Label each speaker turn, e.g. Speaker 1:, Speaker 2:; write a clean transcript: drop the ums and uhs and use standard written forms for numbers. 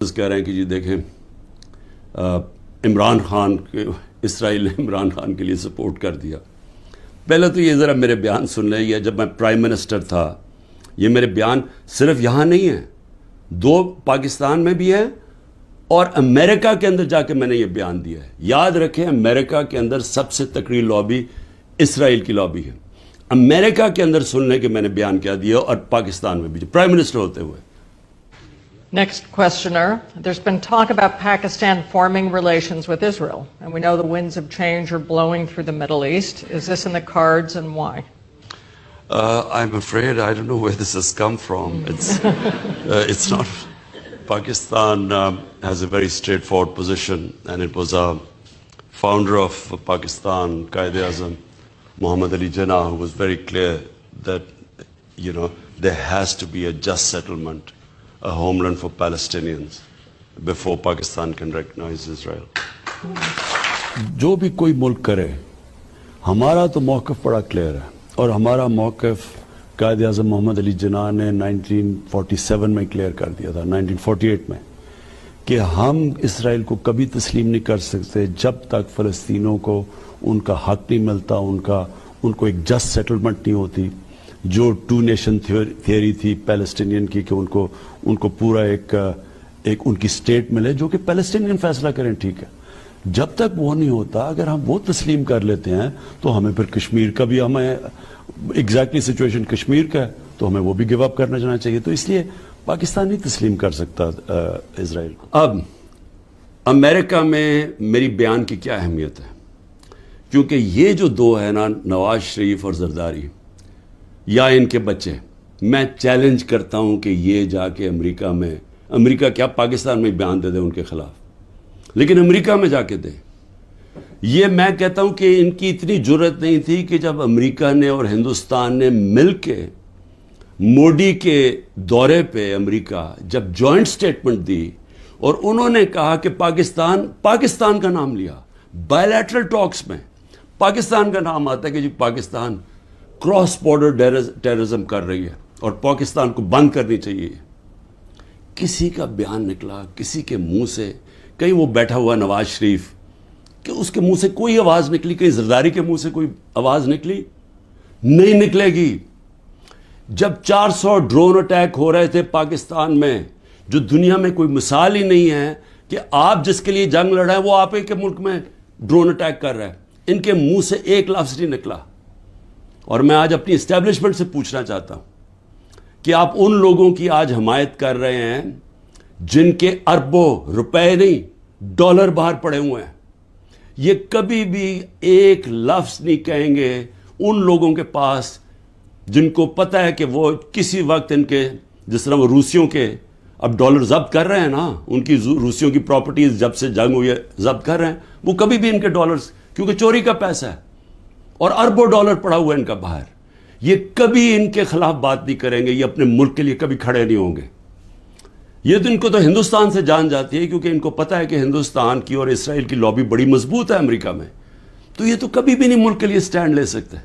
Speaker 1: کہہ رہے ہیں کہ جی دیکھیں عمران خان کے اسرائیل نے عمران خان کے لیے سپورٹ کر دیا. پہلے تو یہ ذرا میرے بیان سن لیں. یہ جب میں پرائم منسٹر تھا یہ میرے بیان صرف یہاں نہیں ہیں, 2 پاکستان میں بھی ہیں اور امریکہ کے اندر جا کے میں نے یہ بیان دیا ہے. یاد رکھیں امریکہ کے اندر سب سے تکڑی لابی اسرائیل کی لابی ہے. امریکہ کے اندر سن لیں کہ میں نے بیان کیا دیا اور پاکستان میں بھی پرائم منسٹر ہوتے ہوئے.
Speaker 2: Next questioner. There's been talk about Pakistan forming relations with Israel, and we know the winds of change are blowing through the Middle East. Is this in the cards and why?
Speaker 1: I'm afraid I don't know where this has come from. It's not. Pakistan has a very straightforward position, and it was a founder of Pakistan, Quaid-e-Azam, Muhammad Ali Jinnah, who was very clear that, there has to be a just settlement, a homeland for Palestinians before Pakistan can recognize Israel. جو بھی کوئی ملک کرے, ہمارا تو موقف بڑا clear ہے اور ہمارا موقف قائد اعظم محمد علی جناح نے 1947 میں کلیئر کر دیا تھا, 1948 میں, کہ ہم اسرائیل کو کبھی تسلیم نہیں کر سکتے جب تک فلسطینوں کو ان کا حق نہیں ملتا, ان کو ایک جسٹ سیٹلمنٹ نہیں ہوتی. جو 2 نیشن تھیوری تھی پیلسٹینین کی کہ ان کو پورا ایک ان کی سٹیٹ ملے جو کہ پیلسٹینین فیصلہ کریں, ٹھیک ہے. جب تک وہ نہیں ہوتا, اگر ہم وہ تسلیم کر لیتے ہیں تو ہمیں پھر کشمیر کا بھی, ہمیں ایگزیکٹلی سچویشن کشمیر کا ہے تو ہمیں وہ بھی گیو اپ کرنا جانا چاہیے. تو اس لیے پاکستان نہیں تسلیم کر سکتا اسرائیل کو. اب امریکہ میں میری بیان کی کیا اہمیت ہے, کیونکہ یہ جو 2 ہیں نا, نواز شریف اور زرداری یا ان کے بچے, میں چیلنج کرتا ہوں کہ یہ جا کے امریکہ کیا پاکستان میں بیان دے دے ان کے خلاف, لیکن امریکہ میں جا کے دے. یہ میں کہتا ہوں کہ ان کی اتنی جرت نہیں تھی کہ جب امریکہ نے اور ہندوستان نے مل کے موڈی کے دورے پہ امریکہ جب جوائنٹ سٹیٹمنٹ دی اور انہوں نے کہا کہ پاکستان کا نام لیا بائیلیٹرل ٹاکس میں, پاکستان کا نام آتا ہے کہ جی پاکستان کراس بارڈر ٹیررزم کر رہی ہے اور پاکستان کو بند کرنی چاہیے. کسی کا بیان نکلا کسی کے منہ سے, کہیں وہ بیٹھا ہوا نواز شریف کہ اس کے منہ سے کوئی آواز نکلی, کہیں زرداری کے منہ سے کوئی آواز نکلی؟ نہیں نکلے گی. جب 400 ڈرون اٹیک ہو رہے تھے پاکستان میں, جو دنیا میں کوئی مثال ہی نہیں ہے کہ آپ جس کے لیے جنگ لڑ رہے ہیں وہ آپ کے ملک میں ڈرون اٹیک کر رہے ہیں, ان کے منہ سے ایک لفظ نہیں نکلا. اور میں آج اپنی اسٹیبلشمنٹ سے پوچھنا چاہتا ہوں کہ آپ ان لوگوں کی آج حمایت کر رہے ہیں جن کے اربوں روپے نہیں ڈالر باہر پڑے ہوئے ہیں. یہ کبھی بھی ایک لفظ نہیں کہیں گے ان لوگوں کے پاس جن کو پتہ ہے کہ وہ کسی وقت ان کے, جس طرح وہ روسیوں کے اب ڈالر ضبط کر رہے ہیں نا, ان کی روسیوں کی پراپرٹیز جب سے جنگ ہوئی ہے ضبط کر رہے ہیں, وہ کبھی بھی ان کے ڈالرز, کیونکہ چوری کا پیسہ ہے اور اربوں ڈالر پڑا ہوا ہے ان کا باہر, یہ کبھی ان کے خلاف بات نہیں کریں گے, یہ اپنے ملک کے لیے کبھی کھڑے نہیں ہوں گے. یہ تو ان کو تو ہندوستان سے جان جاتی ہے کیونکہ ان کو پتہ ہے کہ ہندوستان کی اور اسرائیل کی لابی بڑی مضبوط ہے امریکہ میں, تو یہ تو کبھی بھی نہیں ملک کے لیے سٹینڈ لے سکتے.